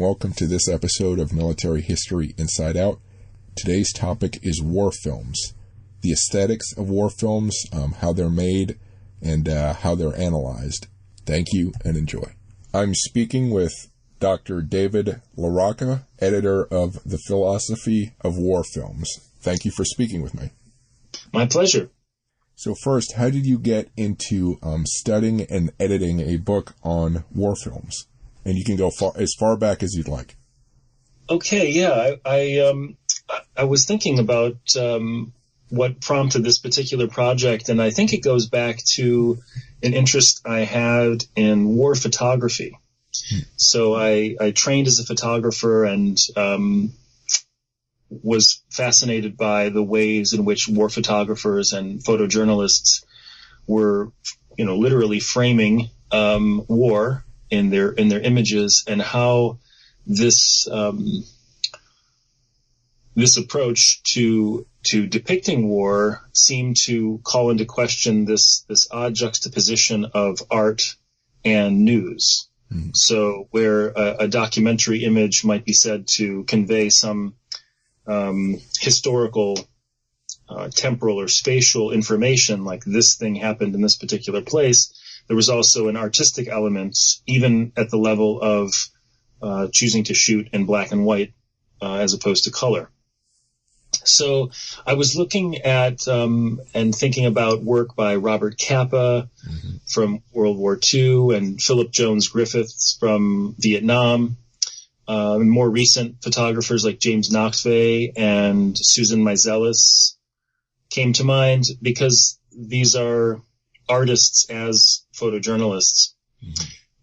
welcome to this episode of Military History Inside Out. Today's topic is war films, the aesthetics of war films, how they're made, and how they're analyzed. Thank you and enjoy. I'm speaking with Dr. David LaRocca, editor of The Philosophy of War Films. Thank you for speaking with me. My pleasure. So first, how did you get into studying and editing a book on war films? And you can go as far back as you'd like. Okay, yeah. I was thinking about what prompted this particular project, and I think it goes back to an interest I had in war photography. So I trained as a photographer and was fascinated by the ways in which war photographers and photojournalists were, literally framing war in their images, and how this approach to depicting war seemed to call into question this odd juxtaposition of art and news. Mm-hmm. So where a documentary image might be said to convey some historical, temporal or spatial information, like this thing happened in this particular place, there was also an artistic element, even at the level of choosing to shoot in black and white as opposed to color. So I was looking at and thinking about work by Robert Capa from World War II and Philip Jones Griffiths from Vietnam. More recent photographers like James Nachtwey and Susan Meiselas came to mind because these are artists as photojournalists.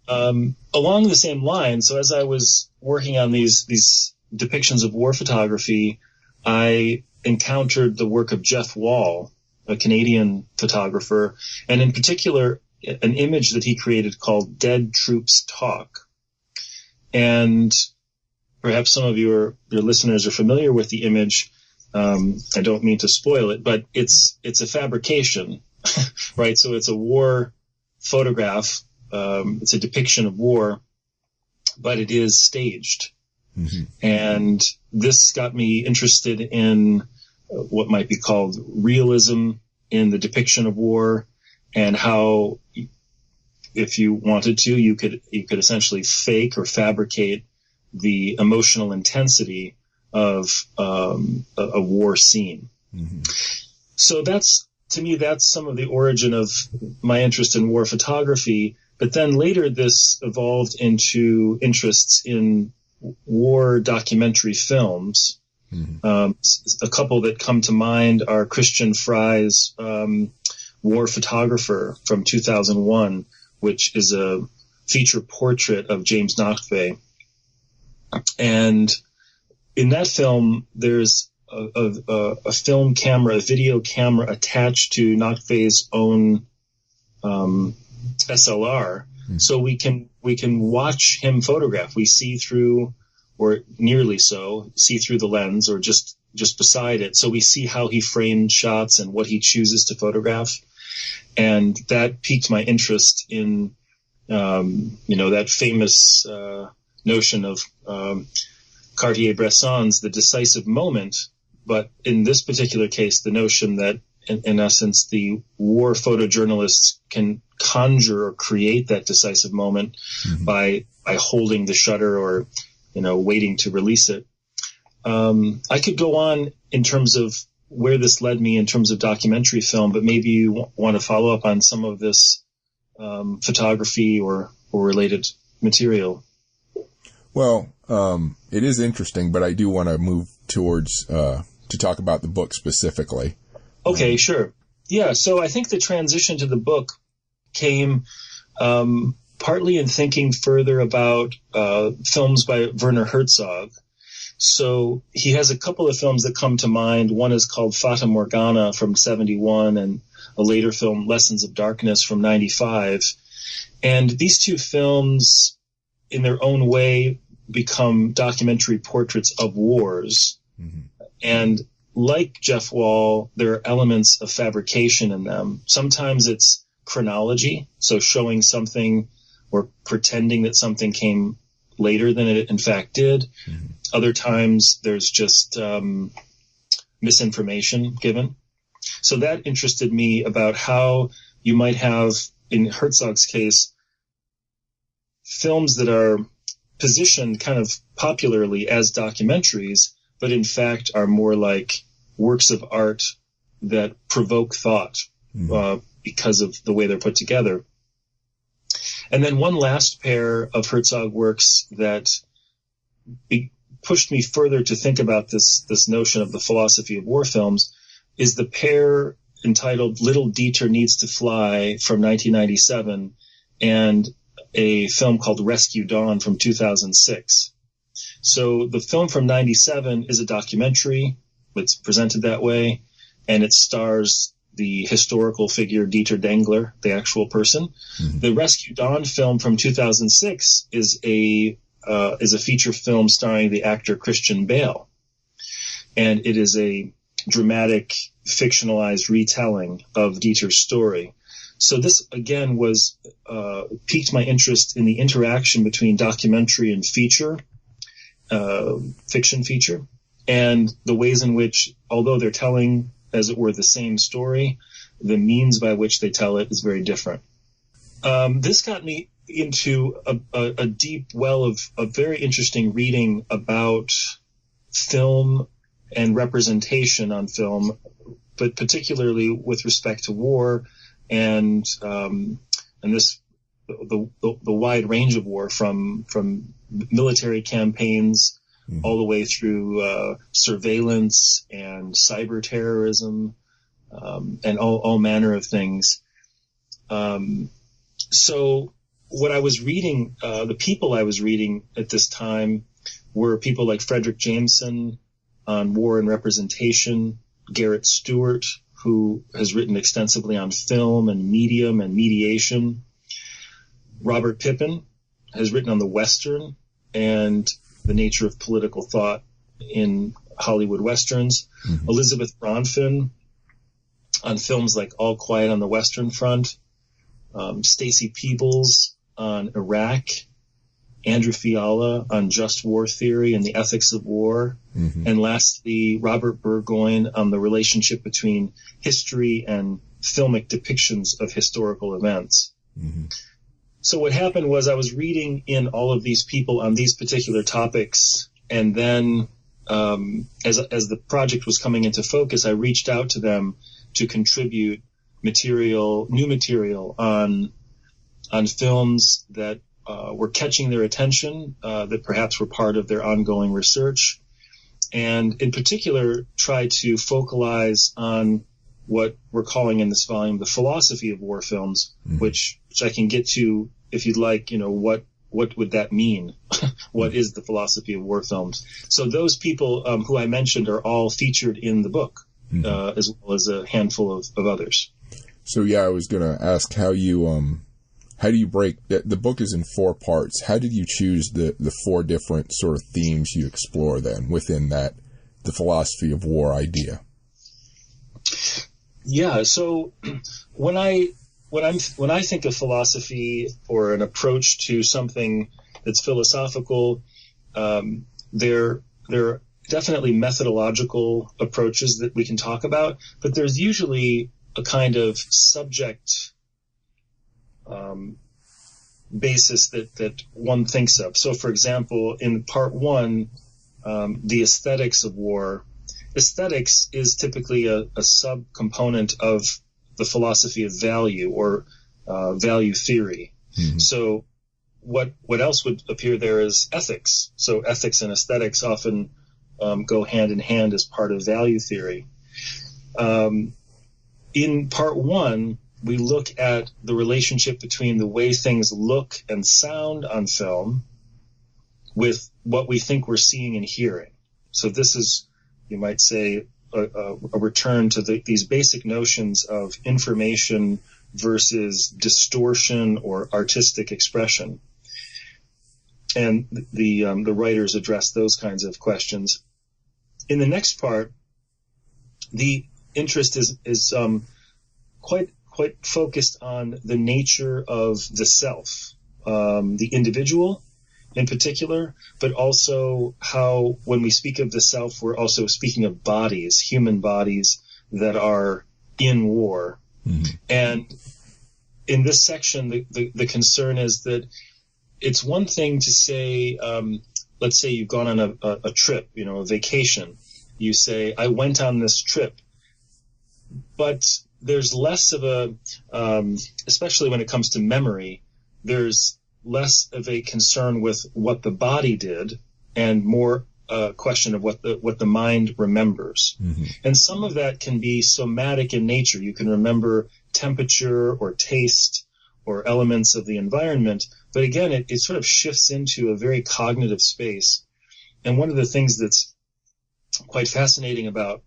Along the same line, so as I was working on these depictions of war photography, I encountered the work of Jeff Wall, a Canadian photographer, and in particular, an image that he created called Dead Troops Talk. And perhaps some of your listeners are familiar with the image. I don't mean to spoil it, but it's a fabrication, right? So it's a war photograph. It's a depiction of war, but it is staged. Mm-hmm. And this got me interested in what might be called realism in the depiction of war, and how, if you wanted to, you could essentially fake or fabricate the emotional intensity of a war scene. Mm-hmm. So that's some of the origin of my interest in war photography. But then later this evolved into interests in war documentary films. Mm-hmm. A couple that come to mind are Christian Fry's War Photographer from 2001, which is a feature portrait of James Nachtwey. And in that film, there's a film camera, a video camera attached to Nachtwey's own SLR. Mm-hmm. So we can watch him photograph. We see through, or nearly so, see through the lens or just beside it. So we see how he framed shots and what he chooses to photograph. And that piqued my interest in, that famous notion of Cartier-Bresson's The Decisive Moment. But in this particular case, the notion that, in essence, the war photojournalists can conjure or create that decisive moment mm-hmm. by holding the shutter or, waiting to release it. I could go on in terms of where this led me in terms of documentary film, but maybe you want to follow up on some of this photography or related material. Well, it is interesting, but I do want to move towards to talk about the book specifically. Okay, sure. Yeah, so I think the transition to the book came partly in thinking further about films by Werner Herzog. So he has a couple of films that come to mind. One is called Fata Morgana from 1971, and a later film, Lessons of Darkness from 1995. And these two films, in their own way, become documentary portraits of wars. Mm-hmm. And like Jeff Wall, there are elements of fabrication in them. Sometimes it's chronology, so showing something or pretending that something came later than it in fact did. Mm-hmm. Other times there's just misinformation given. So that interested me about how you might have, in Herzog's case, films that are positioned kind of popularly as documentaries, but in fact are more like works of art that provoke thought because of the way they're put together. And then one last pair of Herzog works that pushed me further to think about this notion of the philosophy of war films is the pair entitled Little Dieter Needs to Fly from 1997 and a film called Rescue Dawn from 2006. So the film from 97 is a documentary. It's presented that way, and it stars the historical figure Dieter Dengler, the actual person. Mm-hmm. The Rescue Dawn film from 2006 is a feature film starring the actor Christian Bale, and it is a dramatic, fictionalized retelling of Dieter's story. So this, again, was piqued my interest in the interaction between documentary and fiction feature, and the ways in which, although they're telling, as it were, the same story, the means by which they tell it is very different. This got me into a deep well of very interesting reading about film and representation on film, but particularly with respect to war and this the wide range of war from military campaigns all the way through surveillance and cyber terrorism and all manner of things. So what I was reading, the people I was reading at this time were people like Frederick Jameson on war and representation, Garrett Stewart, who has written extensively on film and medium and mediation. Robert Pippin has written on the Western and the nature of political thought in Hollywood Westerns. Mm-hmm. Elizabeth Bronfman on films like All Quiet on the Western Front. Stacy Peebles on Iraq. Andrew Fiala on just war theory and the ethics of war. Mm-hmm. And lastly, Robert Burgoyne on the relationship between history and filmic depictions of historical events. Mm-hmm. So what happened was I was reading in all of these people on these particular topics, and then as the project was coming into focus, I reached out to them to contribute new material on films that were catching their attention, that perhaps were part of their ongoing research, and in particular try to focalize on what we're calling in this volume the philosophy of war films, mm-hmm. which I can get to if you'd like. What would that mean? What is the philosophy of war films? So those people who I mentioned are all featured in the book, mm-hmm. As well as a handful of others. So I was going to ask how do you break the book is in 4 parts. How did you choose the 4 different sort of themes you explore then within that, the philosophy of war idea? Yeah. So when I think of philosophy or an approach to something that's philosophical, there are definitely methodological approaches that we can talk about, but there's usually a kind of subject basis that one thinks of. So, for example, in part 1, the aesthetics of war, aesthetics is typically a subcomponent of the philosophy of value or value theory. Mm-hmm. So what else would appear there is ethics. So ethics and aesthetics often go hand in hand as part of value theory. In part 1, we look at the relationship between the way things look and sound on film with what we think we're seeing and hearing. So this is, you might say, a return to these basic notions of information versus distortion or artistic expression. And the writers address those kinds of questions. In the next part, the interest is quite focused on the nature of the self, the individual, in particular, but also how when we speak of the self, we're also speaking of bodies, human bodies that are in war. Mm-hmm. And in this section, the concern is that it's one thing to say, let's say you've gone on a trip, a vacation. You say, I went on this trip. But there's less of especially when it comes to memory, there's less of a concern with what the body did and more a question of what the mind remembers. Mm-hmm. And some of that can be somatic in nature. You can remember temperature or taste or elements of the environment. But again, it sort of shifts into a very cognitive space. And one of the things that's quite fascinating about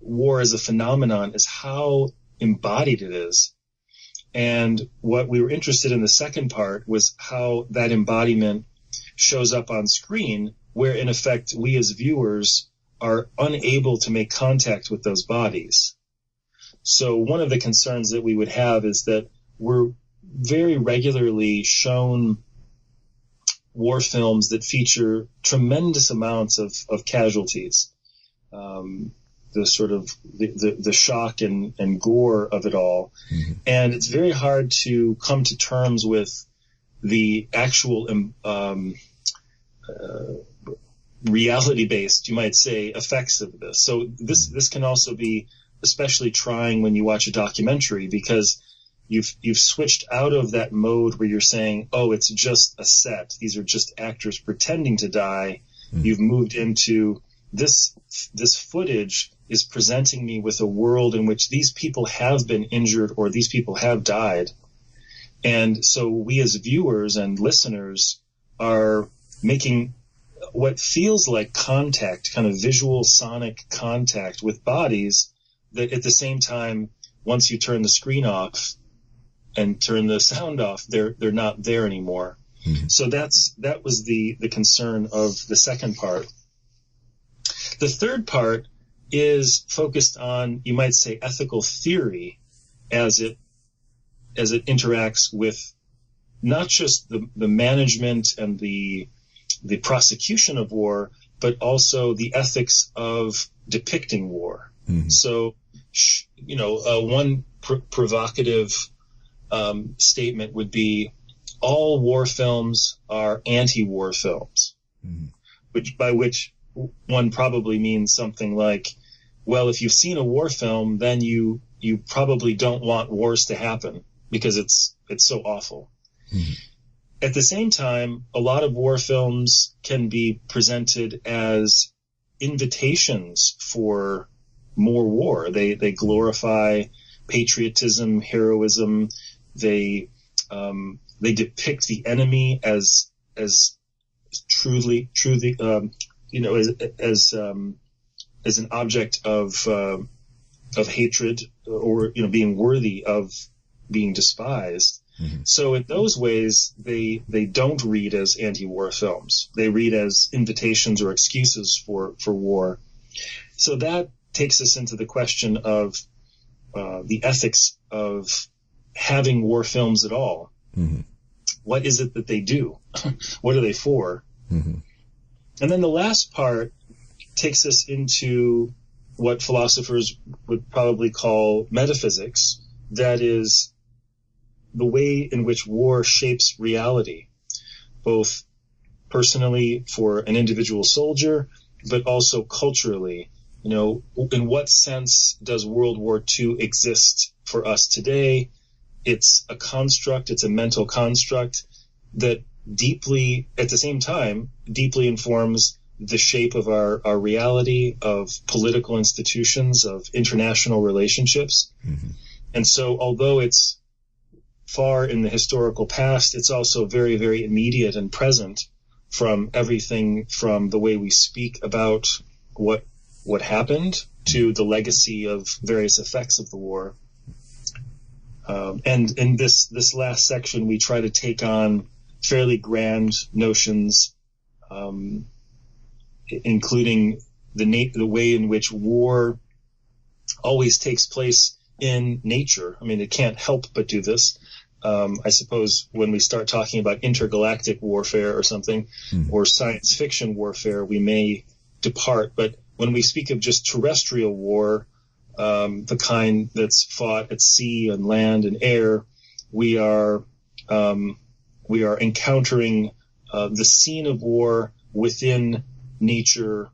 war as a phenomenon is how embodied it is. And what we were interested in the second part was how that embodiment shows up on screen, where in effect we as viewers are unable to make contact with those bodies. So one of the concerns that we would have is that we're very regularly shown war films that feature tremendous amounts of casualties. The sort of the shock and gore of it all. Mm-hmm. And it's very hard to come to terms with the actual reality-based, you might say, effects of this. So this can also be especially trying when you watch a documentary, because you've switched out of that mode where you're saying, oh, it's just a set. These are just actors pretending to die. Mm-hmm. You've moved into this footage is presenting me with a world in which these people have been injured or these people have died. And so we as viewers and listeners are making what feels like contact, kind of visual sonic contact with bodies that at the same time, once you turn the screen off and turn the sound off, they're not there anymore. Mm-hmm. So that was the concern of the second part. The third part is focused on, you might say, ethical theory as it interacts with not just the management and the prosecution of war, but also the ethics of depicting war. Mm-hmm. So, one provocative statement would be, all war films are anti-war films, mm-hmm. which one probably means something like, well, if you've seen a war film, then you probably don't want wars to happen because it's so awful. Mm-hmm. At the same time, a lot of war films can be presented as invitations for more war. They glorify patriotism, heroism. They depict the enemy as truly as an object of hatred, or being worthy of being despised. Mm-hmm. So in those ways, they don't read as anti-war films. They read as invitations or excuses for war. So that takes us into the question of the ethics of having war films at all. Mm-hmm. What is it that they do? What are they for? Mm-hmm. And then the last part takes us into what philosophers would probably call metaphysics. That is the way in which war shapes reality, both personally for an individual soldier, but also culturally. In what sense does World War II exist for us today? It's a construct, it's a mental construct that at the same time, deeply informs the shape of our reality, of political institutions, of international relationships. Mm-hmm. And so although it's far in the historical past, it's also very, very immediate and present, from everything from the way we speak about what happened to the legacy of various effects of the war. And in this last section, we try to take on fairly grand notions, including the way in which war always takes place in nature. I mean, it can't help but do this. I suppose when we start talking about intergalactic warfare or something, or science fiction warfare, we may depart. But when we speak of just terrestrial war, the kind that's fought at sea and land and air, we are encountering the scene of war within nature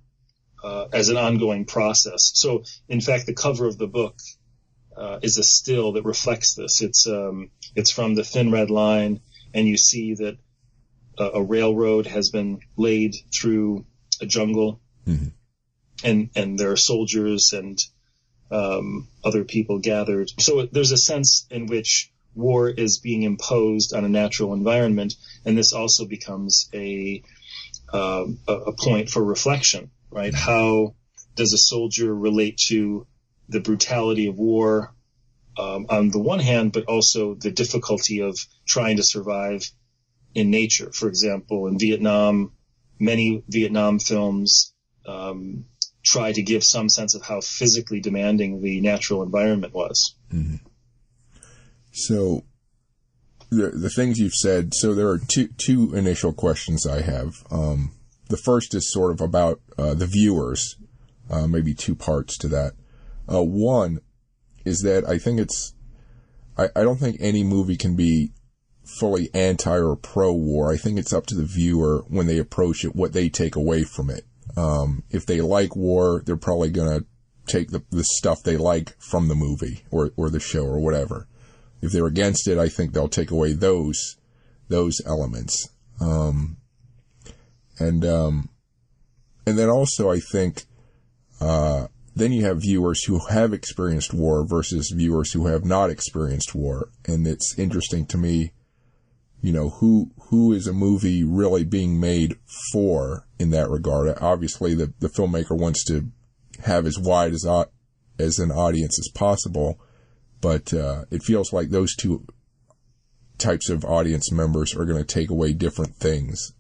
as an ongoing process. So, in fact, the cover of the book is a still that reflects this. It's from The Thin Red Line, and you see that a railroad has been laid through a jungle, and there are soldiers and other people gathered. So there's a sense in which war is being imposed on a natural environment, and this also becomes a point for reflection, right? How does a soldier relate to the brutality of war on the one hand, but also the difficulty of trying to survive in nature? For example, in Vietnam, many Vietnam films try to give some sense of how physically demanding the natural environment was. Mm-hmm. So the things you've said, so there are two initial questions I have. The first is sort of about the viewers, maybe two parts to that. One is that I think I don't think any movie can be fully anti or pro-war. I think it's up to the viewer when they approach it, what they take away from it. If they like war, they're probably going to take the stuff they like from the movie or the show or whatever. If they're against it, I think they'll take away those elements. And then also I think, then you have viewers who have experienced war versus viewers who have not experienced war. And it's interesting to me, who is a movie really being made for in that regard? Obviously, the filmmaker wants to have as wide as an audience as possible, but it feels like those two types of audience members are going to take away different things.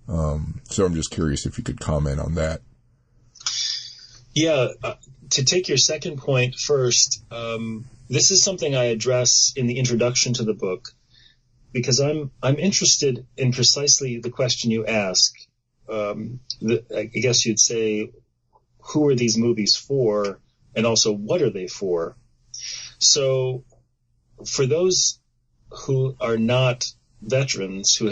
So I'm just curious if you could comment on that. Yeah, to take your second point first, this is something I address in the introduction to the book, because I'm interested in precisely the question you ask. I guess you'd say, who are these movies for, and also what are they for? So, for those who are not veterans, who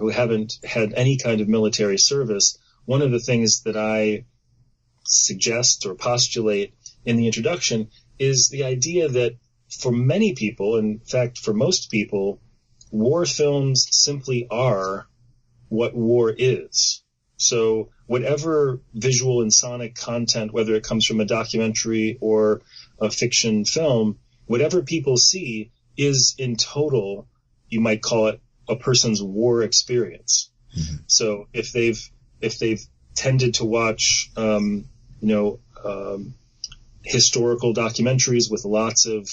haven't had any kind of military service, one of the things that I suggest or postulate in the introduction is the idea that for many people, in fact for most people, war films simply are what war is. So whatever visual and sonic content, whether it comes from a documentary or a fiction film, whatever people see is in total, you might call it a person's war experience. Mm-hmm. So if they've tended to watch historical documentaries with lots of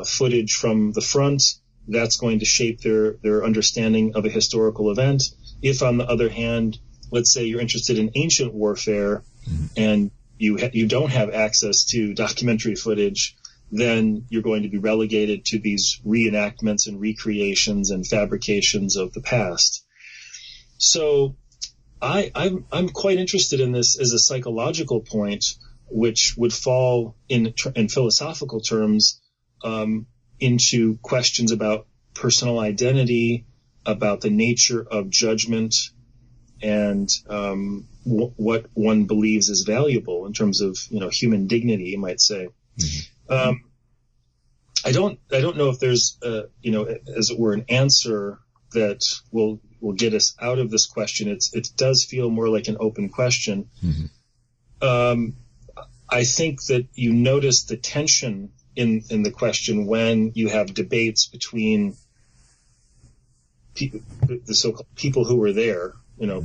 footage from the front, that's going to shape their understanding of a historical event. If, on the other hand, let's say you're interested in ancient warfare, mm-hmm. and you don't have access to documentary footage, then you're going to be relegated to these reenactments and recreations and fabrications of the past. So I'm quite interested in this as a psychological point, which would fall in philosophical terms into questions about personal identity, about the nature of judgment, and what one believes is valuable in terms of human dignity, you might say. Mm-hmm. I don't know if there's as it were an answer that will get us out of this question. It does feel more like an open question. Mm-hmm. I think that you notice the tension in the question when you have debates between the so-called people who were there,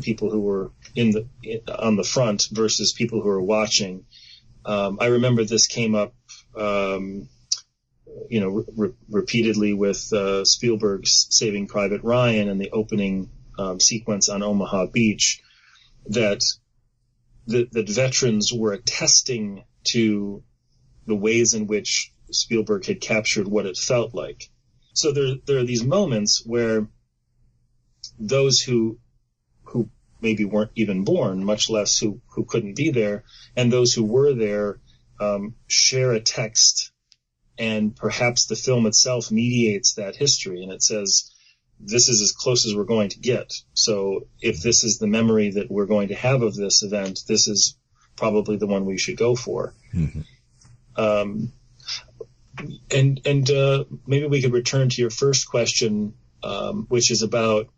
people who were on the front versus people who are watching. I remember this came up, repeatedly with Spielberg's Saving Private Ryan and the opening sequence on Omaha Beach, that veterans were attesting to the ways in which Spielberg had captured what it felt like. So there are these moments where those who maybe weren't even born, much less who couldn't be there, and those who were there share a text, and perhaps the film itself mediates that history, and it says, this is as close as we're going to get. So if this is the memory that we're going to have of this event, this is probably the one we should go for. Mm-hmm. And maybe we could return to your first question, which is about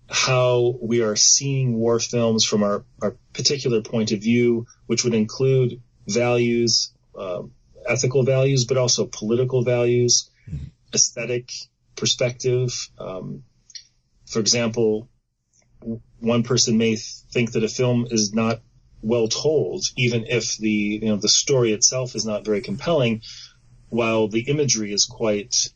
how we are seeing war films from our particular point of view, which would include values, ethical values, but also political values, aesthetic perspective. For example, one person may think that a film is not well told, even if the story itself is not very compelling, while the imagery is quite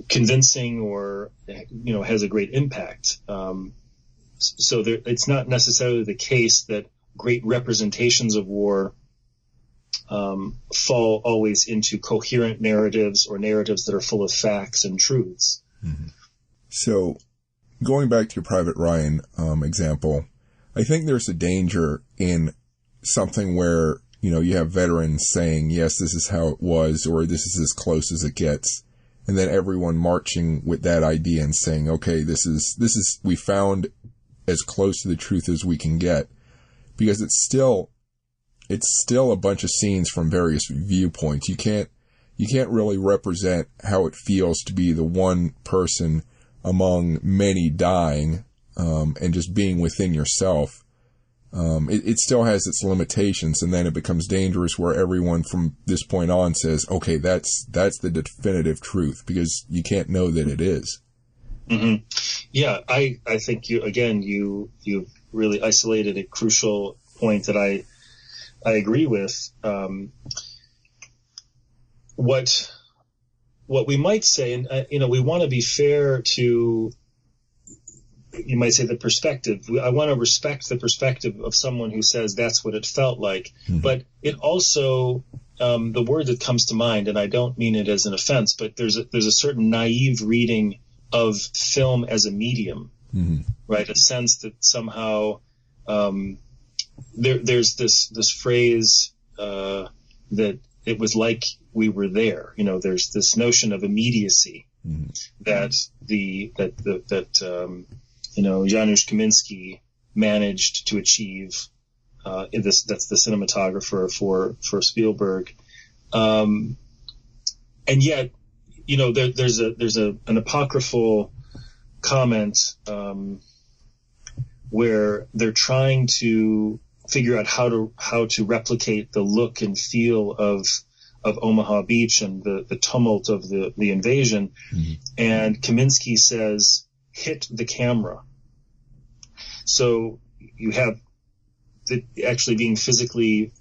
convincing or has a great impact. So it's not necessarily the case that great representations of war fall always into coherent narratives or narratives that are full of facts and truths. Mm-hmm. So going back to your Private Ryan example, I think there's a danger in something where you have veterans saying, yes, this is how it was, or this is as close as it gets. And then everyone marching with that idea and saying, okay, this is, we found as close to the truth as we can get. Because it's still a bunch of scenes from various viewpoints. You can't really represent how it feels to be the one person among many dying, and just being within yourself. It still has its limitations, and then it becomes dangerous where everyone from this point on says, okay, that's the definitive truth, because you can't know that it is. Mm-hmm. Yeah, I think you really isolated a crucial point that I agree with. What we might say, and we want to be fair to, you might say, the perspective. I want to respect the perspective of someone who says that's what it felt like. Mm-hmm. But it also, the word that comes to mind, and I don't mean it as an offense, but there's a certain naive reading of film as a medium, mm-hmm. right? A sense that somehow there's this phrase that it was like we were there. There's this notion of immediacy, mm-hmm. that Janusz Kaminski managed to achieve. That's the cinematographer for Spielberg, and yet, there's an apocryphal comment where they're trying to figure out how to replicate the look and feel of Omaha Beach and the tumult of the invasion. Mm-hmm. And Kaminski says, hit the camera. So you have actually being physically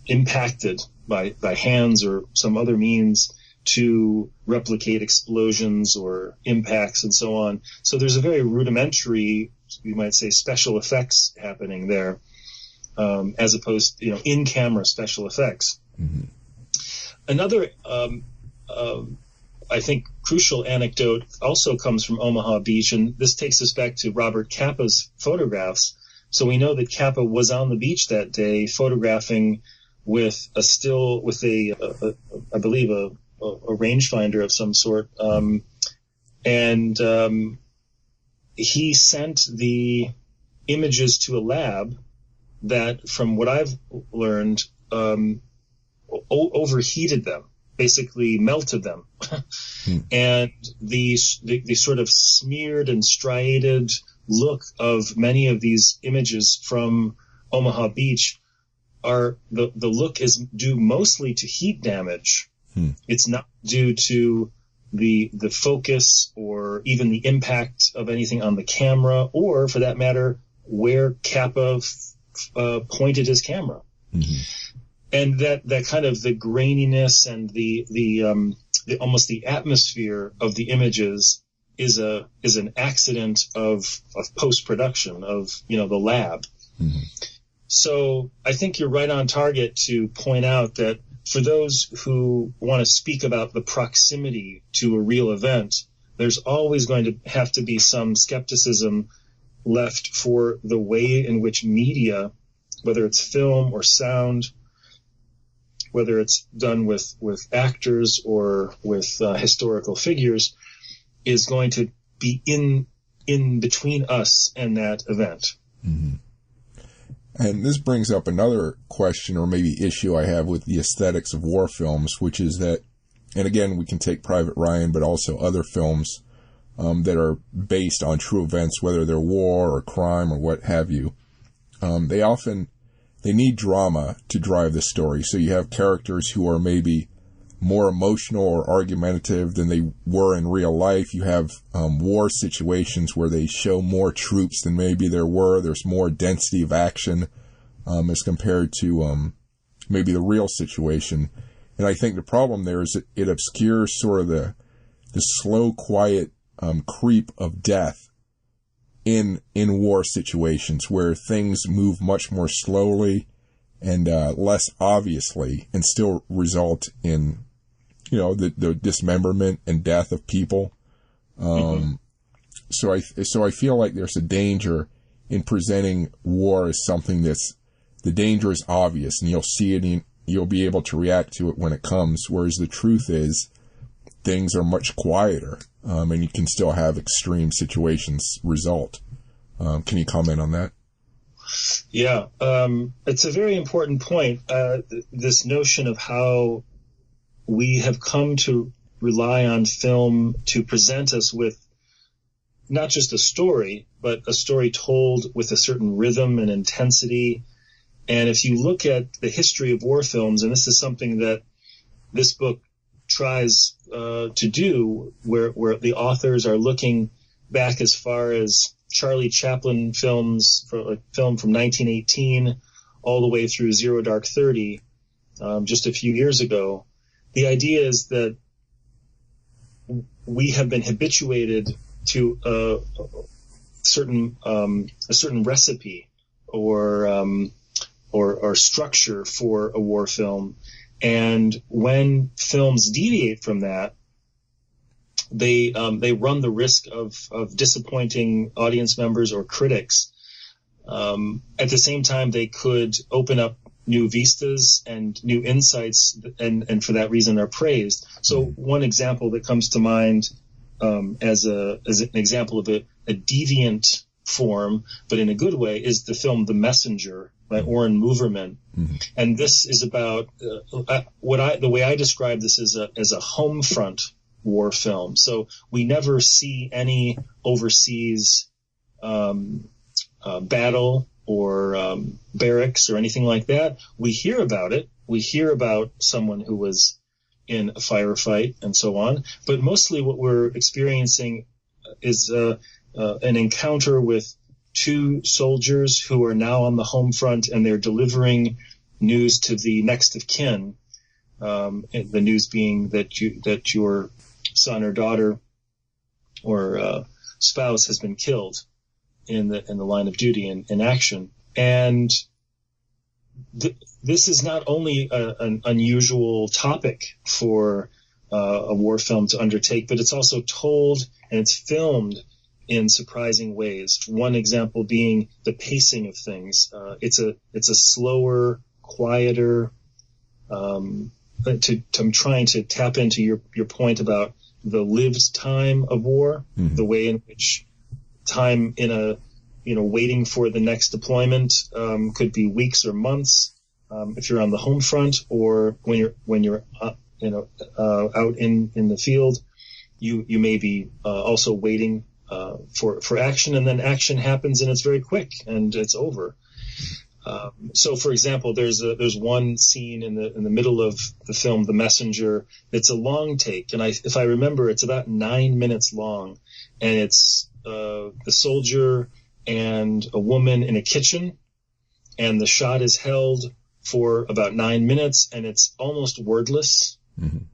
impacted by hands or some other means to replicate explosions or impacts and so on. So there's a very rudimentary, you might say, special effects happening there, as opposed to, in-camera special effects. Mm-hmm. Another, I think, crucial anecdote also comes from Omaha Beach, and this takes us back to Robert Capa's photographs. So we know that Capa was on the beach that day photographing with I believe a rangefinder of some sort, and he sent the images to a lab that, from what I've learned, overheated them, basically melted them, and the sort of smeared and striated look of many of these images from Omaha Beach the look is due mostly to heat damage. It's not due to the focus or even the impact of anything on the camera, or for that matter, where Capa pointed his camera. Mm-hmm. And that kind of the graininess and the almost the atmosphere of the images is an accident of post-production, of the lab. Mm-hmm. So I think you're right on target to point out that for those who want to speak about the proximity to a real event, there's always going to have to be some skepticism left for the way in which media, whether it's film or sound, whether it's done with actors or with historical figures, is going to be in between us and that event. Mm-hmm. And this brings up another question or maybe issue I have with the aesthetics of war films, which is that, and again, we can take Private Ryan, but also other films that are based on true events, whether they're war or crime or what have you. They need drama to drive the story. So you have characters who are maybe more emotional or argumentative than they were in real life. You have war situations where they show more troops than maybe there were. There's more density of action as compared to maybe the real situation. And I think the problem there is that it obscures sort of the slow, quiet creep of death in war situations where things move much more slowly and less obviously, and still result in, the dismemberment and death of people. So I feel like there's a danger in presenting war as something the danger is obvious and you'll see it and you'll be able to react to it when it comes. Whereas the truth is things are much quieter, and you can still have extreme situations result. Can you comment on that? Yeah, it's a very important point. This notion of how we have come to rely on film to present us with not just a story, but a story told with a certain rhythm and intensity. And if you look at the history of war films, and this is something that this book tries to do, where the authors are looking back as far as Charlie Chaplin films, for a film from 1918 all the way through Zero Dark 30, just a few years ago. The idea is that we have been habituated to a certain recipe or structure for a war film, and when films deviate from that, they run the risk of disappointing audience members or critics. At the same time, they could open up new vistas and new insights, and for that reason are praised. So one example that comes to mind as an example of a deviant form, but in a good way, is the film The Messenger by Oren Moverman. Mm-hmm. And this is about the way I describe this as a home front war film. So we never see any overseas battle or barracks or anything like that. We hear about it. We hear about someone who was in a firefight and so on. But mostly what we're experiencing is an encounter with two soldiers who are now on the home front, and they're delivering news to the next of kin. The news being that your son or daughter or spouse has been killed in the line of duty in action. And this is not only an unusual topic for a war film to undertake, but it's also told and it's filmed in surprising ways. One example being the pacing of things. It's a slower, quieter. I'm trying to tap into your point about the lived time of war, the way in which time in waiting for the next deployment could be weeks or months if you're on the home front, or when you're out in the field, you may be also waiting for action, and then action happens and it's very quick and it's over. So, for example, there's one scene in the middle of the film, The Messenger. It's a long take, and if I remember, it's about 9 minutes long, and it's the soldier and a woman in a kitchen, and the shot is held for about 9 minutes, and it's almost wordless. Mm-hmm.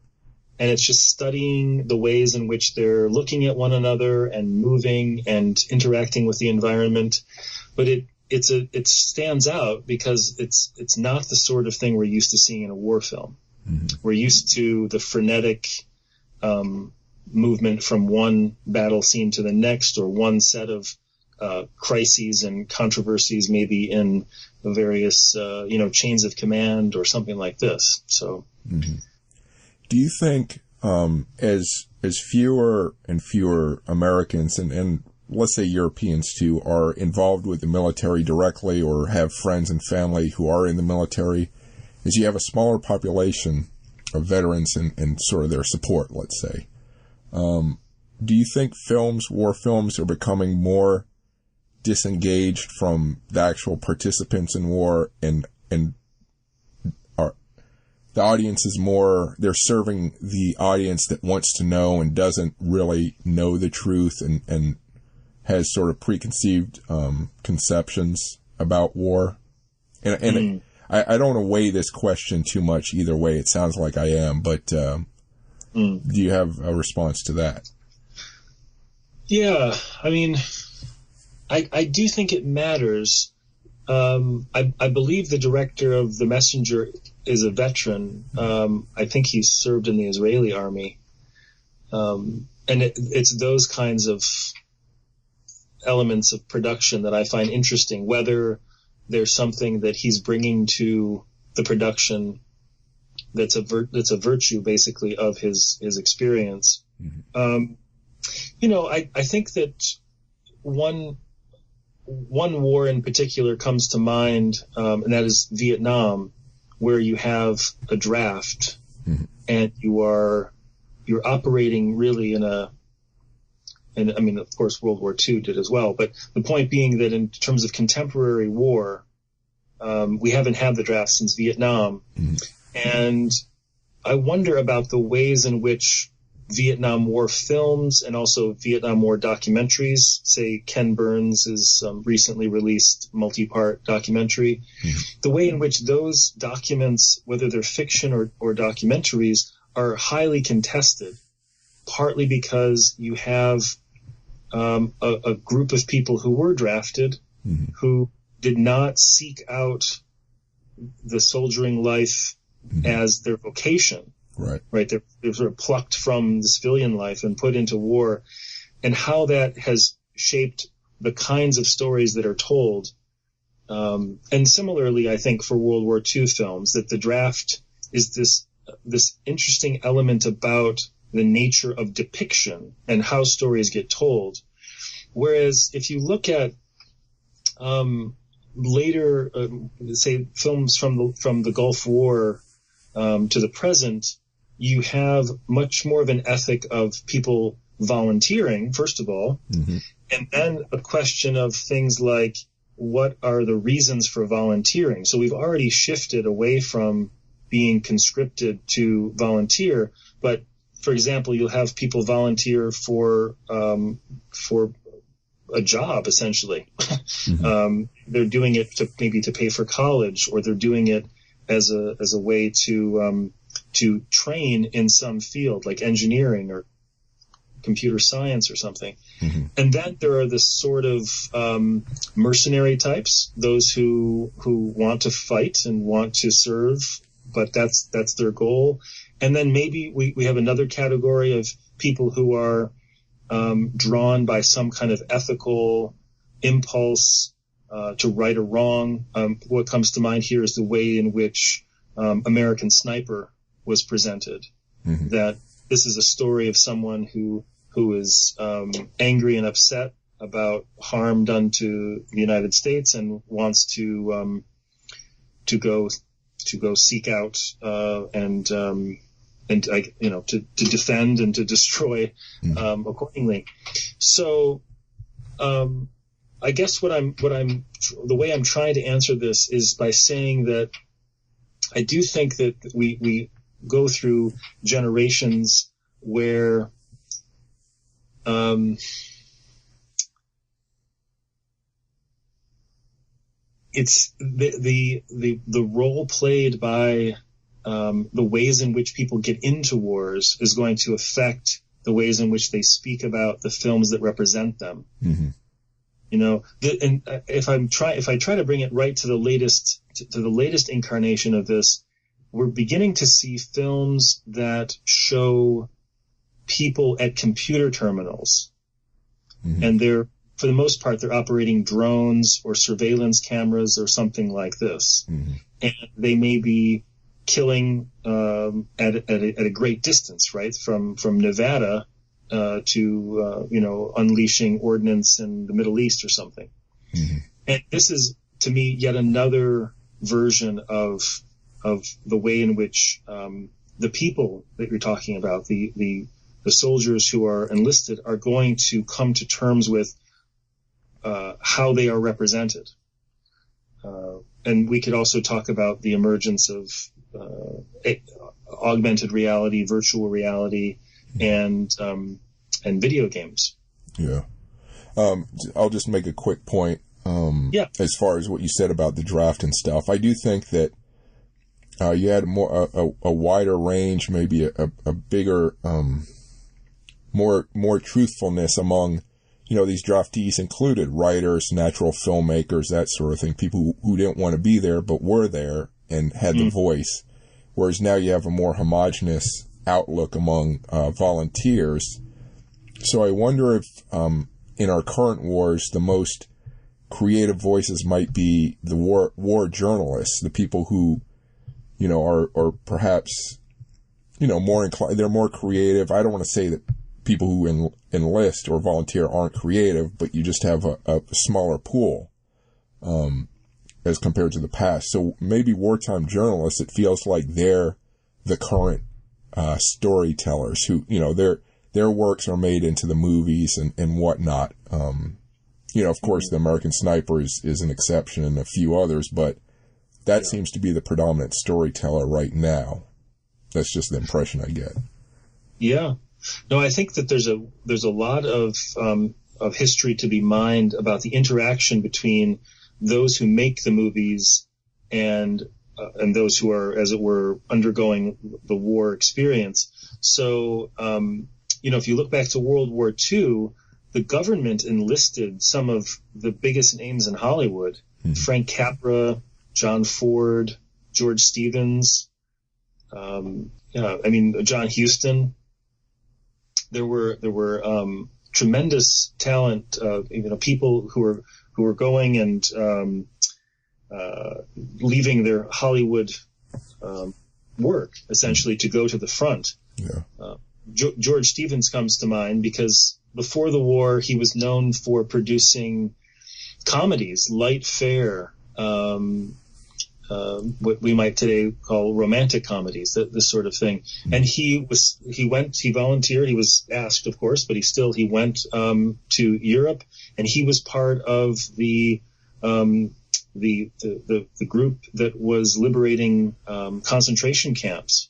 And it's just studying the ways in which they're looking at one another and moving and interacting with the environment. But it stands out because it's not the sort of thing we're used to seeing in a war film. Mm-hmm. We're used to the frenetic movement from one battle scene to the next, or one set of crises and controversies, maybe in the various chains of command or something like this. So, mm-hmm. Do you think as fewer and fewer Americans and let's say Europeans too are involved with the military directly or have friends and family who are in the military, as you have a smaller population of veterans and sort of their support, let's say, do you think war films are becoming more disengaged from the actual participants in war, and are the audience is more, they're serving the audience that wants to know and doesn't really know the truth and has sort of preconceived conceptions about war? And I don't want to weigh this question too much either way. It sounds like I am, but do you have a response to that? Yeah, I mean, I do think it matters. I believe the director of The Messenger is a veteran. I think he served in the Israeli army. And it's those kinds of elements of production that I find interesting, whether there's something that he's bringing to the production that's a virtue, basically, of his experience. Mm-hmm. I think that one war in particular comes to mind, and that is Vietnam, where you have a draft, mm-hmm. and you're operating really and I mean, of course, World War II did as well. But the point being that in terms of contemporary war, we haven't had the draft since Vietnam. Mm-hmm. And I wonder about the ways in which Vietnam War films and also Vietnam War documentaries, say Ken Burns' recently released multi-part documentary, mm-hmm. the way in which those documents, whether they're fiction or documentaries, are highly contested, partly because you have a group of people who were drafted, mm-hmm. who did not seek out the soldiering life mm-hmm. as their vocation. Right. They're sort of plucked from the civilian life and put into war, and how that has shaped the kinds of stories that are told. And similarly, I think for World War II films, that the draft is this interesting element about the nature of depiction and how stories get told. Whereas if you look at later, say, films from the Gulf War to the present, you have much more of an ethic of people volunteering, first of all, mm-hmm. and then a question of things like, what are the reasons for volunteering? So we've already shifted away from being conscripted to volunteer, but for example, you'll have people volunteer for a job, essentially. Mm-hmm. They're doing it to pay for college, or they're doing it as a way to train in some field like engineering or computer science or something. Mm-hmm. And then there are this sort of mercenary types, those who want to fight and want to serve, but that's their goal. And then maybe we have another category of people who are drawn by some kind of ethical impulse to right or wrong. What comes to mind here is the way in which American Sniper was presented. Mm-hmm. That this is a story of someone who is angry and upset about harm done to the United States and wants to go seek out to defend and to destroy accordingly. So I guess the way I'm trying to answer this is by saying that I do think that we go through generations where it's the role played by the ways in which people get into wars is going to affect the ways in which they speak about the films that represent them. Mm-hmm. If I try to bring it right to the latest incarnation of this, we're beginning to see films that show people at computer terminals, and for the most part, they're operating drones or surveillance cameras or something like this, and they may be killing at a great distance, right, from Nevada to unleashing ordnance in the Middle East or something. And this is, to me, yet another version of the way in which the people that you're talking about, the soldiers who are enlisted, are going to come to terms with how they are represented. And we could also talk about the emergence of augmented reality, virtual reality, and video games. Yeah. I'll just make a quick point. As far as what you said about the draft and stuff, I do think that you had a wider range, maybe a bigger, more truthfulness among, these draftees included writers, natural filmmakers, that sort of thing, people who didn't want to be there but were there and had the voice. Whereas now you have a more homogenous outlook among volunteers. So I wonder if in our current wars, the most creative voices might be the war journalists, the people who, are perhaps, more inclined, they're more creative. I don't want to say that people who enlist or volunteer aren't creative, but you just have a smaller pool as compared to the past. So maybe wartime journalists, it feels like they're the current storytellers who, their works are made into the movies and whatnot. Of course, the American Sniper is an exception and a few others, but that seems to be the predominant storyteller right now. That's just the impression I get. Yeah. No, I think that there's a lot of history to be mined about the interaction between those who make the movies and those who are, as it were, undergoing the war experience. So, if you look back to World War II, the government enlisted some of the biggest names in Hollywood: Frank Capra, John Ford, George Stevens, John Huston. There were tremendous talent, people who were going and leaving their Hollywood work essentially to go to the front. Yeah. George Stevens comes to mind because before the war he was known for producing comedies, light fare, what we might today call romantic comedies, this sort of thing. And he volunteered. He was asked, of course, but he went to Europe, and he was part of the group that was liberating concentration camps,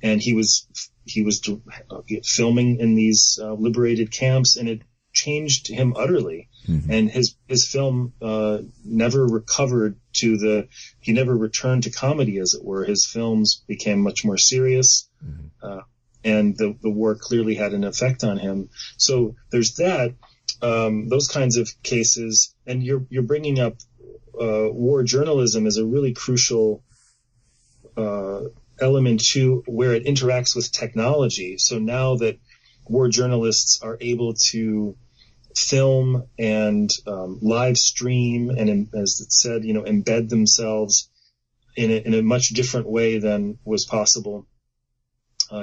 and he was filming in these liberated camps, and it changed him utterly. And his film never recovered he never returned to comedy, as it were. His films became much more serious, and the war clearly had an effect on him. So there's that, those kinds of cases, and you're bringing up war journalism as a really crucial element too, where it interacts with technology. So now that war journalists are able to film and live stream and, as it said, embed themselves in a much different way than was possible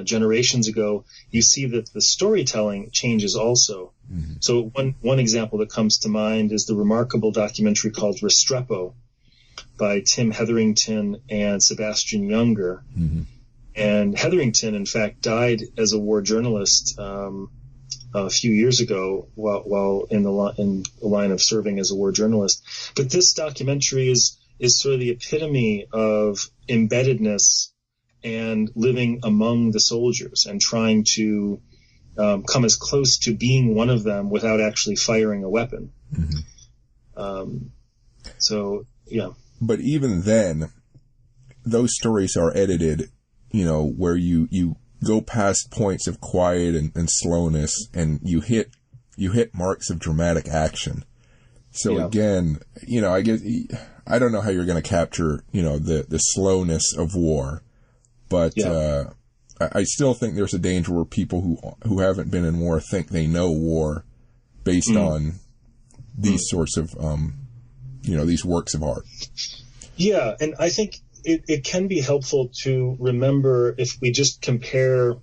generations ago, you see that the storytelling changes also. So one example that comes to mind is the remarkable documentary called Restrepo by Tim Hetherington and Sebastian Younger. And Hetherington, in fact, died as a war journalist a few years ago while in the line of serving as a war journalist. But this documentary is sort of the epitome of embeddedness and living among the soldiers and trying to come as close to being one of them without actually firing a weapon. But even then, those stories are edited, where you go past points of quiet and slowness, and you hit marks of dramatic action. So again, I don't know how you're going to capture, the slowness of war, but, I still think there's a danger where people who haven't been in war think they know war based on these sorts of, these works of art. Yeah. And I think it can be helpful to remember, if we just compare,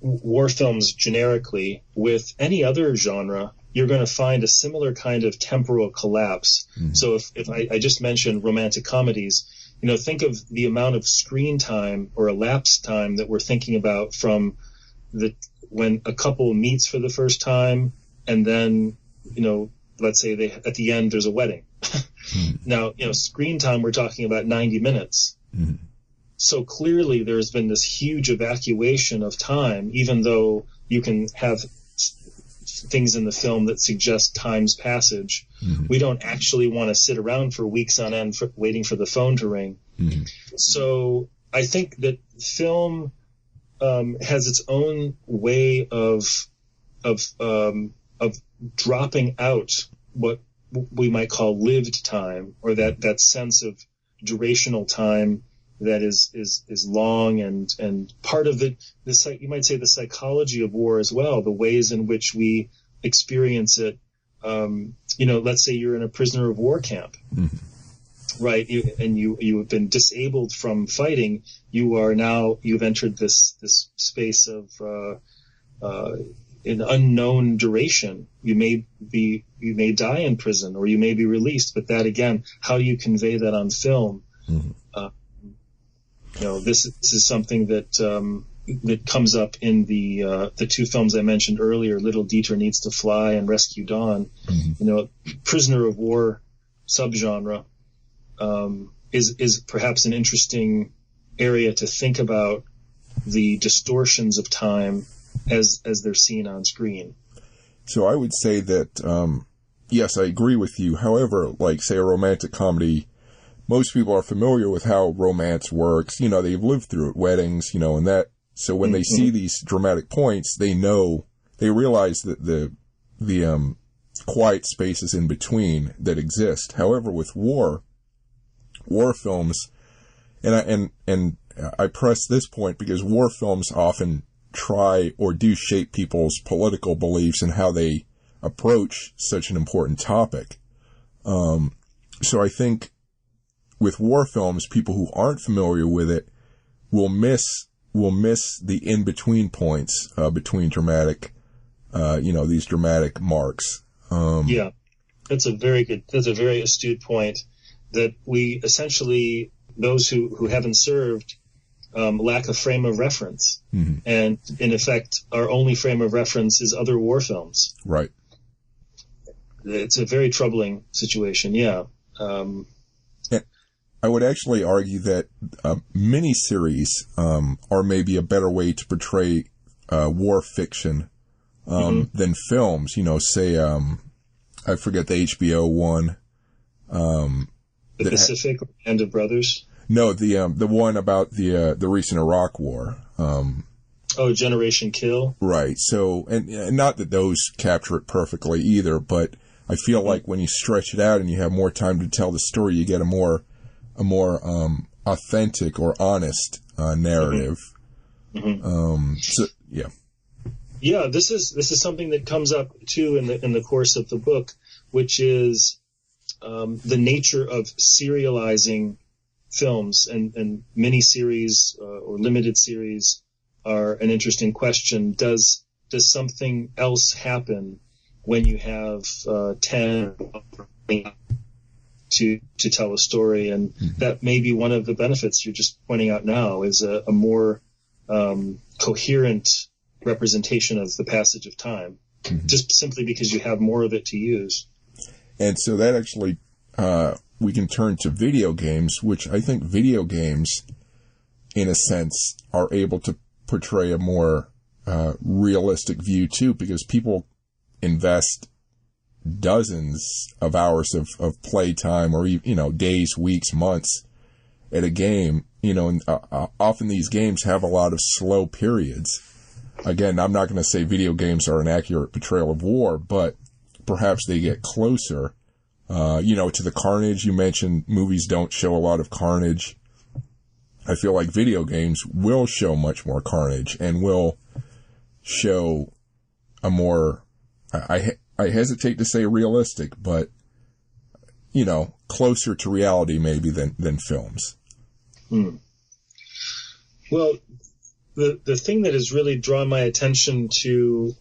war films generically with any other genre, you're going to find a similar kind of temporal collapse. Mm-hmm. So if I just mentioned romantic comedies, think of the amount of screen time or elapsed time that we're thinking about from when a couple meets for the first time, and then, let's say at the end there's a wedding. Mm-hmm. Now, screen time, we're talking about 90 minutes. Mm-hmm. So clearly there's been this huge evacuation of time, even though you can have things in the film that suggest time's passage. Mm-hmm. We don't actually want to sit around for weeks on end waiting for the phone to ring. Mm-hmm. So I think that film has its own way of dropping out what we might call lived time, or that sense of durational time that is long, and part of you might say the psychology of war as well, the ways in which we experience it. Let's say you're in a prisoner of war camp, mm-hmm. right? You have been disabled from fighting. You've entered this space of an unknown duration. You may die in prison, or you may be released. But that again, how do you convey that on film? Mm-hmm. This is something that comes up in the two films I mentioned earlier, Little Dieter Needs to Fly and Rescue Dawn. Mm-hmm. Prisoner of war subgenre is perhaps an interesting area to think about the distortions of time as they're seen on screen. So I would say that, yes, I agree with you. However, like, say, a romantic comedy, most people are familiar with how romance works. They've lived through it, weddings, and that. So when mm-hmm. they see these dramatic points, they realize that the quiet spaces in between that exist. However, with war films, and I press this point because war films often try or do shape people's political beliefs and how they approach such an important topic. So I think with war films, people who aren't familiar with it will miss the in-between points, between dramatic, these dramatic marks. Yeah, that's a very astute point, that we essentially, those who haven't served, lack a frame of reference. Mm-hmm. And in effect, our only frame of reference is other war films. Right. It's a very troubling situation. Yeah. I would actually argue that miniseries are maybe a better way to portray war fiction mm-hmm. than films. Say I forget the HBO one. The Pacific Band of Brothers. No, the one about the recent Iraq War. Generation Kill. Right. So, and not that those capture it perfectly either, but I feel mm-hmm. like when you stretch it out and you have more time to tell the story, you get a more authentic or honest narrative. Mm-hmm. So yeah. Yeah, this is something that comes up too in the course of the book, which is the nature of serializing films, and miniseries or limited series are an interesting question. Does something else happen when you have 10 to tell a story? And mm-hmm. that may be one of the benefits you're just pointing out now, is a more coherent representation of the passage of time, mm-hmm. just simply because you have more of it to use. And so that actually, we can turn to video games, which I think video games, in a sense, are able to portray a more realistic view too, because people invest dozens of hours of playtime, or days, weeks, months at a game. And often these games have a lot of slow periods. Again, I'm not going to say video games are an accurate portrayal of war, but perhaps they get closer, to the carnage. You mentioned movies don't show a lot of carnage. I feel like video games will show much more carnage and will show a more, I hesitate to say realistic, but, closer to reality maybe than films. Well, the thing that has really drawn my attention to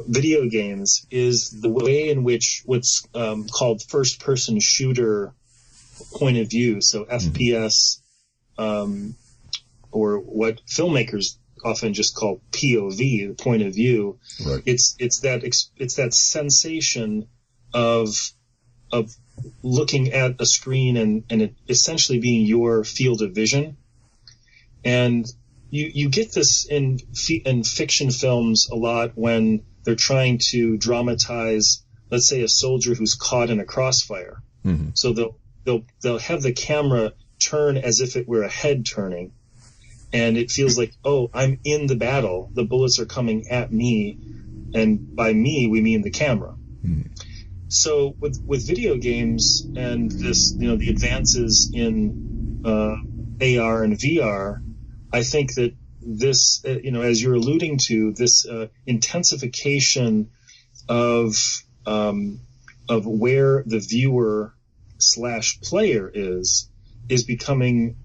video games is the way in which what's called first-person shooter point of view, so FPS, or what filmmakers often just call POV, the point of view. Right. It's that sensation of looking at a screen and it essentially being your field of vision. And you get this in fiction films a lot when they're trying to dramatize, let's say, a soldier who's caught in a crossfire. Mm-hmm. So they'll have the camera turn as if it were a head turning, and it feels like, oh, I'm in the battle. The bullets are coming at me, and by me we mean the camera. Mm-hmm. So with video games and this, the advances in AR and VR, I think that this, as you're alluding to, this intensification of where the viewer / player is becoming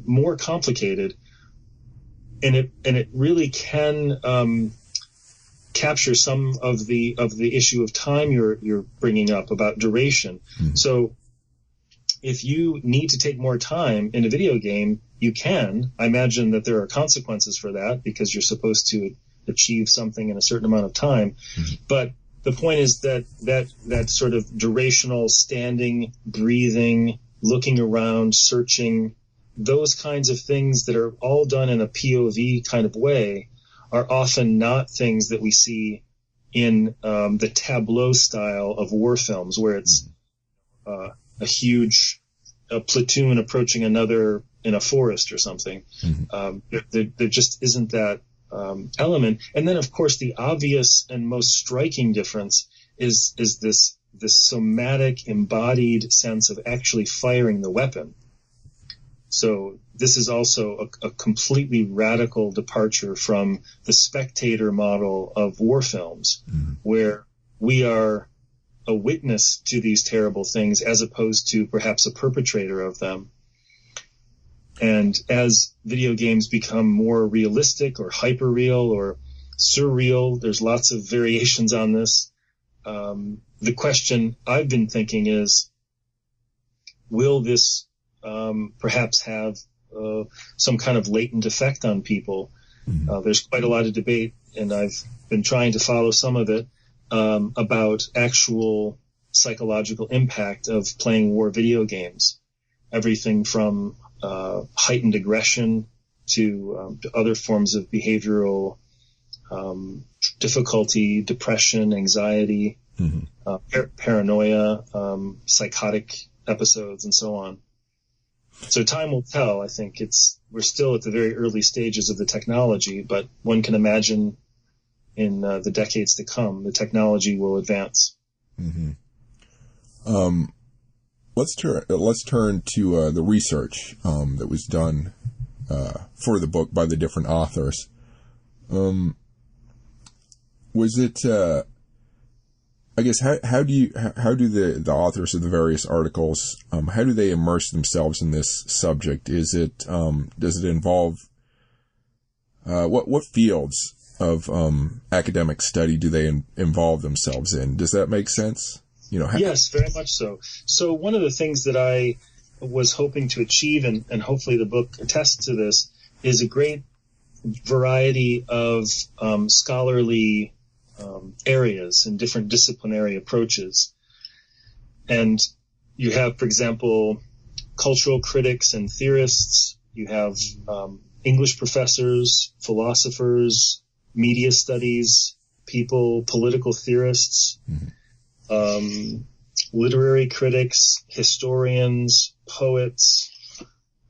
more complicated, and it really can capture some of the issue of time you're bringing up about duration. Mm-hmm. So if you need to take more time in a video game, you can. I imagine that there are consequences for that because you're supposed to achieve something in a certain amount of time. Mm-hmm. But the point is that sort of durational standing, breathing, looking around, searching, those kinds of things that are all done in a POV kind of way are often not things that we see in the tableau style of war films, where it's a huge platoon approaching another in a forest or something. Mm-hmm. There just isn't that element. And then, of course, the obvious and most striking difference is this somatic, embodied sense of actually firing the weapon. So this is also a completely radical departure from the spectator model of war films, mm-hmm. where we are a witness to these terrible things as opposed to perhaps a perpetrator of them. And as video games become more realistic or hyper-real or surreal, there's lots of variations on this. The question I've been thinking is, will this perhaps have some kind of latent effect on people? Mm-hmm. There's quite a lot of debate, and I've been trying to follow some of it, about actual psychological impact of playing war video games. Everything from heightened aggression to other forms of behavioral difficulty, depression, anxiety, mm-hmm. Paranoia, psychotic episodes, and so on. So time will tell. I think we're still at the very early stages of the technology, but one can imagine in the decades to come, the technology will advance. Mm-hmm. Let's turn to the research that was done for the book by the different authors. Was it? I guess how do the authors of the various articles how do they immerse themselves in this subject? Is it does it involve what fields of academic study do they involve themselves in? Does that make sense? Yes, very much so. So one of the things that I was hoping to achieve, and hopefully the book attests to this, is a great variety of scholarly areas and different disciplinary approaches. And you have, for example, cultural critics and theorists. You have English professors, philosophers, media studies people, political theorists, mm-hmm. Literary critics, historians, poets,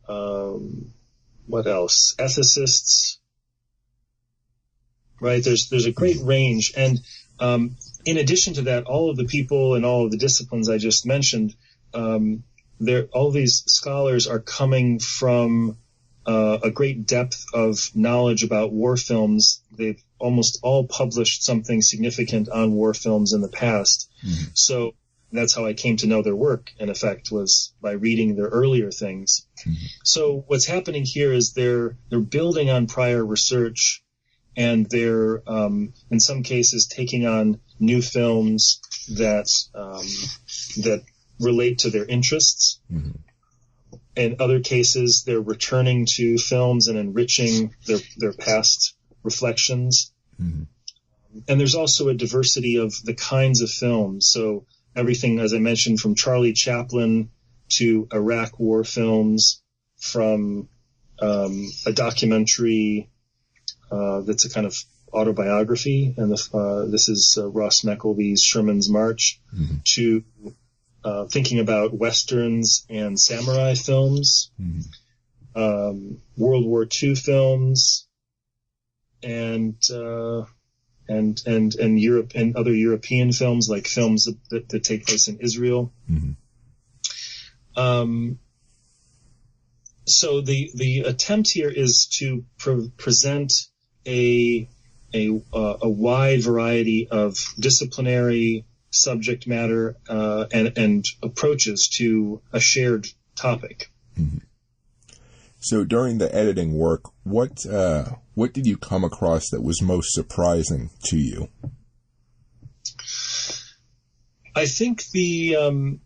what else? Ethicists. Right? There's a great range, and In addition to that, all of the people and all of the disciplines I just mentioned, all these scholars are coming from a great depth of knowledge about war films. They've almost all published something significant on war films in the past. Mm-hmm. So that's how I came to know their work, in effect, was by reading their earlier things. Mm-hmm. So what's happening here is they're building on prior research, and they're in some cases taking on new films that relate to their interests. Mm-hmm. In other cases, they're returning to films and enriching their past reflections. Mm-hmm. And there's also a diversity of the kinds of films. So everything, as I mentioned, from Charlie Chaplin to Iraq war films, from a documentary that's a kind of autobiography, and this is Ross McElvee's Sherman's March, mm-hmm. to thinking about westerns and samurai films, mm-hmm. World War II films, and Europe and other European films, like films that take place in Israel. Mm-hmm. So the attempt here is to present a wide variety of disciplinary subject matter and approaches to a shared topic. Mm-hmm. So during the editing work, what did you come across that was most surprising to you? I think the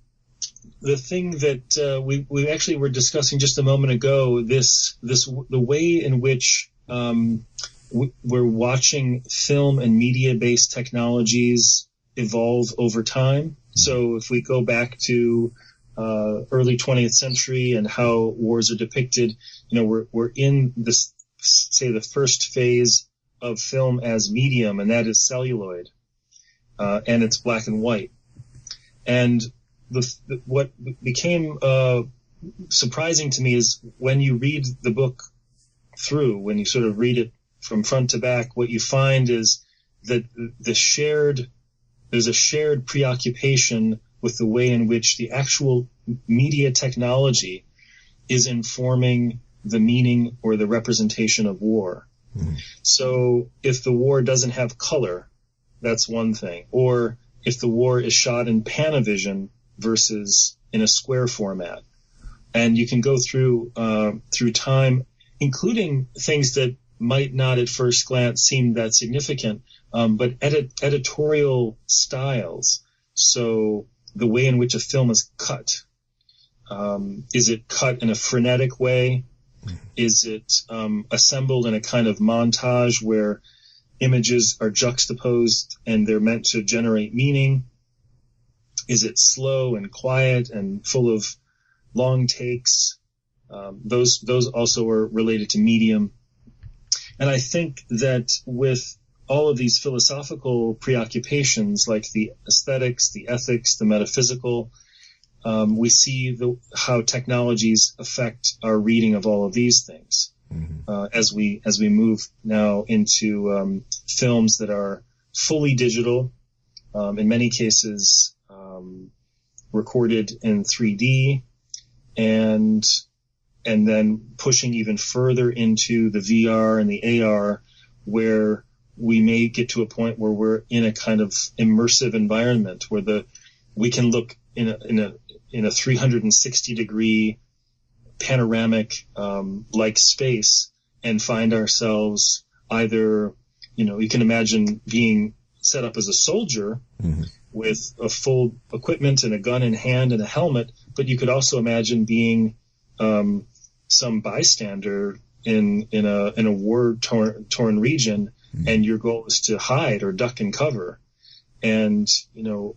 thing that we actually were discussing just a moment ago, the way in which we're watching film and media-based technologies evolve over time. So if we go back to early 20th century and how wars are depicted, we're in this, say, the first phase of film as medium, and that is celluloid, and it's black and white. And what became surprising to me is when you read the book through, when you sort of read it from front to back, what you find is that there's a shared preoccupation with the way in which the actual media technology is informing the meaning or the representation of war. Mm-hmm. So if the war doesn't have color, that's one thing. Or if the war is shot in Panavision versus in a square format. And you can go through time, including things that might not at first glance seem that significant, but editorial styles. So the way in which a film is cut. Is it cut in a frenetic way? Is it assembled in a kind of montage where images are juxtaposed and they're meant to generate meaning? Is it slow and quiet and full of long takes? Those also are related to medium. And I think that with all of these philosophical preoccupations, like the aesthetics, the ethics, the metaphysical, we see how technologies affect our reading of all of these things. Mm-hmm. As we move now into films that are fully digital, in many cases recorded in 3D, and then pushing even further into the VR and the AR, where we may get to a point where we're in a kind of immersive environment where we can look in a 360 degree panoramic like space and find ourselves either, you can imagine being set up as a soldier, mm-hmm. with a full equipment and a gun in hand and a helmet, but you could also imagine being some bystander in a war torn region, mm-hmm. and your goal is to hide or duck and cover. And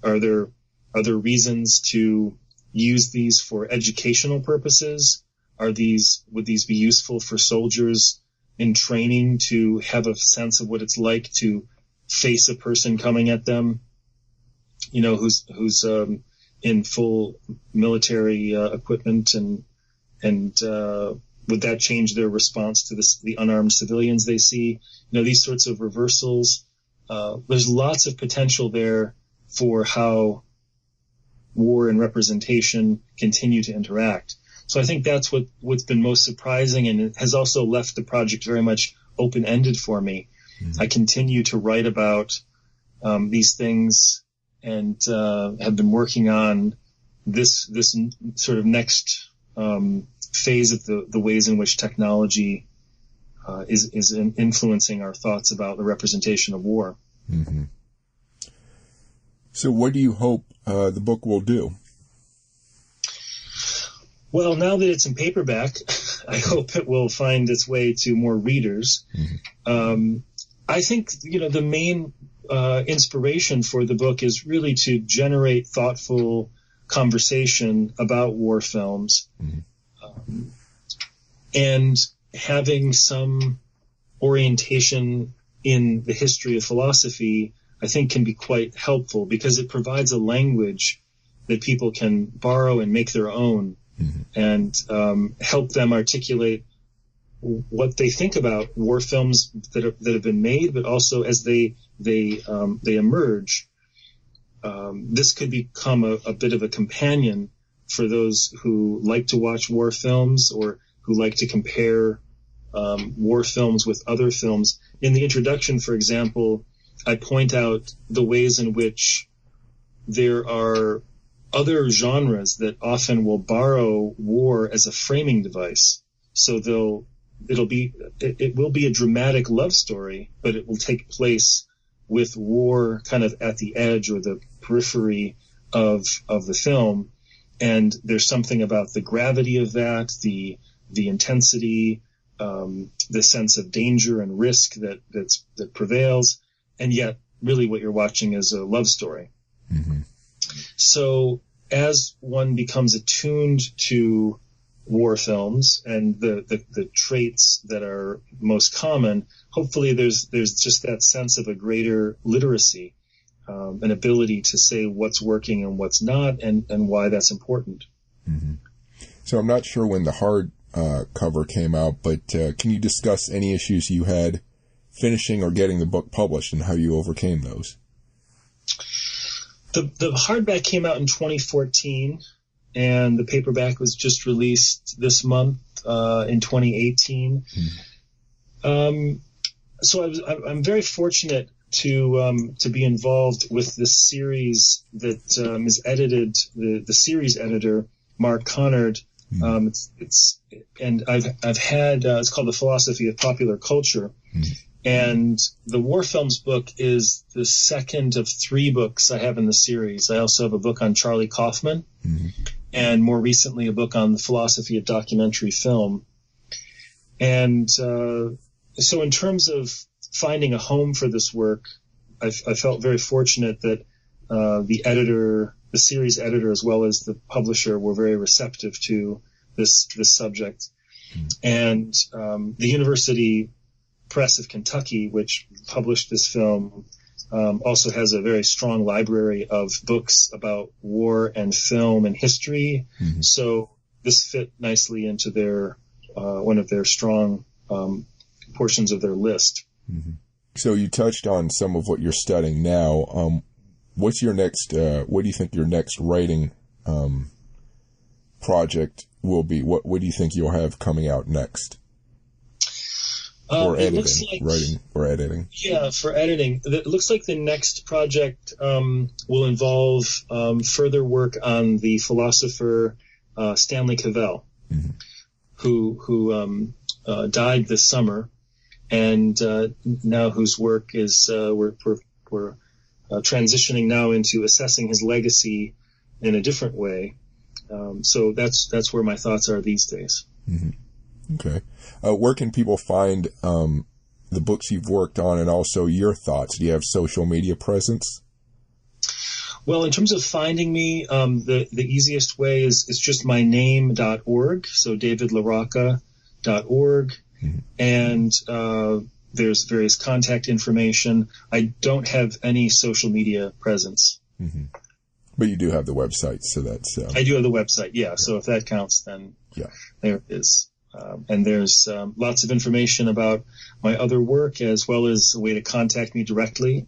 are there reasons to use these for educational purposes? Would these be useful for soldiers in training to have a sense of what it's like to face a person coming at them, who's in full military equipment, and would that change their response to the unarmed civilians they see? These sorts of reversals there's lots of potential there for how war and representation continue to interact. So I think that's what's been most surprising, and it has also left the project very much open-ended for me. Mm-hmm. I continue to write about these things, and have been working on this sort of next phase of the ways in which technology is influencing our thoughts about the representation of war. Mm-hmm. So what do you hope the book will do? Well, now that it's in paperback, I hope it will find its way to more readers. Mm-hmm. I think, the main inspiration for the book is really to generate thoughtful conversation about war films. Mm-hmm. And having some orientation in the history of philosophy, I think, can be quite helpful, because it provides a language that people can borrow and make their own. Mm-hmm. And help them articulate what they think about war films that have been made, but also as they emerge. This could become a bit of a companion for those who like to watch war films or who like to compare war films with other films. In the introduction, for example, I point out the ways in which there are other genres that often will borrow war as a framing device. So it will be a dramatic love story, but it will take place with war kind of at the edge or the periphery of the film. And there's something about the gravity of that, the intensity, the sense of danger and risk that prevails. And yet really what you're watching is a love story. Mm-hmm. So as one becomes attuned to war films and the traits that are most common, hopefully there's just that sense of a greater literacy, an ability to say what's working and what's not, and why that's important. Mm-hmm. So I'm not sure when the hard cover came out, but can you discuss any issues you had finishing or getting the book published and how you overcame those? The hardback came out in 2014, and the paperback was just released this month in 2018. Mm-hmm. So I'm very fortunate to be involved with this series that is edited. The series editor, Mark Conard. Mm-hmm. And I've had it's called The Philosophy of Popular Culture. Mm-hmm. And the War Films book is the second of 3 books I have in the series. I also have a book on Charlie Kaufman, mm-hmm. and more recently a book on the philosophy of documentary film. And so in terms of finding a home for this work, I felt very fortunate that the series editor, as well as the publisher, were very receptive to this subject. Mm-hmm. And the University Press of Kentucky, which published this film, also has a very strong library of books about war and film and history. Mm-hmm. So this fit nicely into their one of their strong portions of their list. Mm-hmm. So you touched on some of what you're studying now. What's your next? What do you think your next writing project will be? What do you think you'll have coming out next? Or editing, writing or editing. Yeah, for editing. It looks like the next project will involve further work on the philosopher Stanley Cavell, mm-hmm. who died this summer, and now whose work is we're transitioning now into assessing his legacy in a different way. So that's where my thoughts are these days. Mm-hmm. Okay. Where can people find the books you've worked on, and also your thoughts? Do you have social media presence? Well, in terms of finding me, the easiest way is just my name.org, so davidlarocca.org, mm-hmm. and there's various contact information. I don't have any social media presence. Mm-hmm. But you do have the website, so that's... I do have the website, yeah. So if that counts, then yeah, there it is. And there's lots of information about my other work, as well as a way to contact me directly.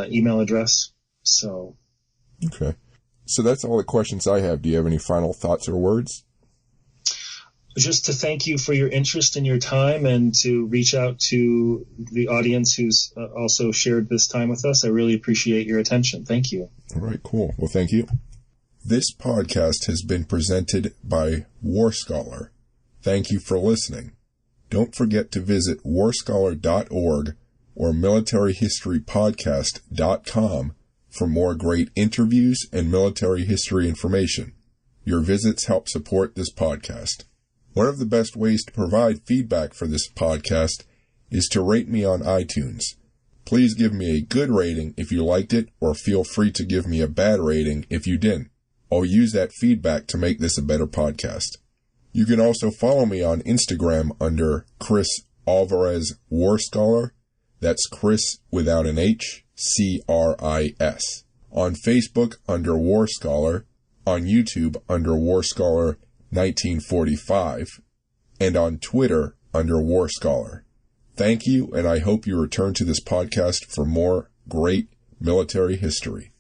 email address. So. Okay. So that's all the questions I have. Do you have any final thoughts or words? Just to thank you for your interest and your time, and to reach out to the audience who's also shared this time with us. I really appreciate your attention. Thank you. All right, cool. Well, thank you. This podcast has been presented by War Scholar. Thank you for listening. Don't forget to visit warscholar.org or militaryhistorypodcast.com for more great interviews and military history information. Your visits help support this podcast. One of the best ways to provide feedback for this podcast is to rate me on iTunes. Please give me a good rating if you liked it, or feel free to give me a bad rating if you didn't. I'll use that feedback to make this a better podcast. You can also follow me on Instagram under Cris Alvarez War Scholar. That's Cris without an H, C-R-I-S. On Facebook under War Scholar, on YouTube under War Scholar 1945, and on Twitter under War Scholar. Thank you, and I hope you return to this podcast for more great military history.